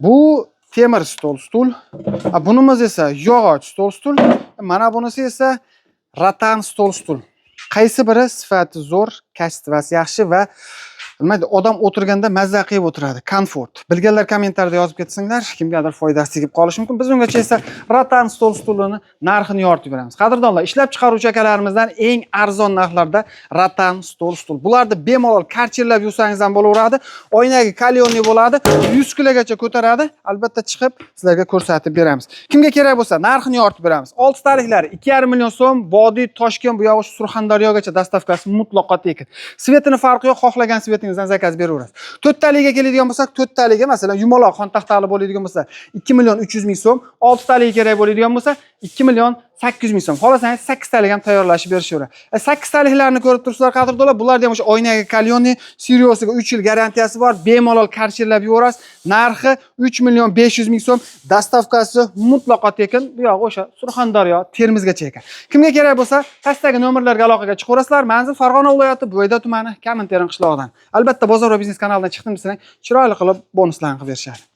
Bu temir stol stul. Bunimiz esa yog'och stol stul. Mana bunisi esa rattan stol stul. Qaysi biri sifati zo'r, kачествоsi yaxshi va nimaydi odam o'tirganda mazza qilib o'tiradi, komfort. Bilganlar kommentariyada yozib ketsinglar, kimgadir foydasi tegib qolishi mumkin. Biz ungacha esa rattan stol stulini narxini yoritib beramiz. Qadrdonlar, ishlab chiqaruvchi akalarimizdan eng arzon narxlarda rattan stol stul. Bularni bemalol karcherlab yursangiz ham bo'laveradi. Oynaga kalyonli bo'ladi, 100 kilogacha ko'taradi. Albatta chiqib sizlarga ko'rsatib beramiz. Kimga kerak bo'lsa, narxini yoritib beramiz. 6 taliklari 2,5 million so'm, Vodiy, Toshkent, bu yo'q Surxondaryogacha dastavkasi mutlaqo tekin. Svetini farqi yo'q, xohlagan svetingizdan zakaz beraverasiz. 4 taliga keladigan bo'lsak, 4 taliga masalan yumaloq xon taxtali bo'ladigan bo'lsa 2 million 300 ming so'm, 6 taliga kerak bo'ladigan bo'lsa 2 million 800 ming so'm. Xohlasangiz 8 talik ham tayyorlashib berishaveradi. 8 taliklarni ko'rib turibsizlar qadrdonlar. Bularda ham o'sha oynaga kalyonli, Siriosiga 3 yil garantiyasi bor. Bemalol karcherlab yuborasiz. Narxi 3 million 500 ming so'm, dastavkasi mutlaqo tekin. Bu yo'q o'sha Surxondaryo, Termizgacha ekan. Kimga kerak bo'lsa, pastdagi nomerlarga aloqaga chiqaverasizlar. Manzil Farg'ona viloyati, Bo'yda tumani, Kaminterin qishlog'idan. Albatta, bozor va biznes kanalidan chiqdim desang, chiroyli qilib bonuslarni qilib berishadi.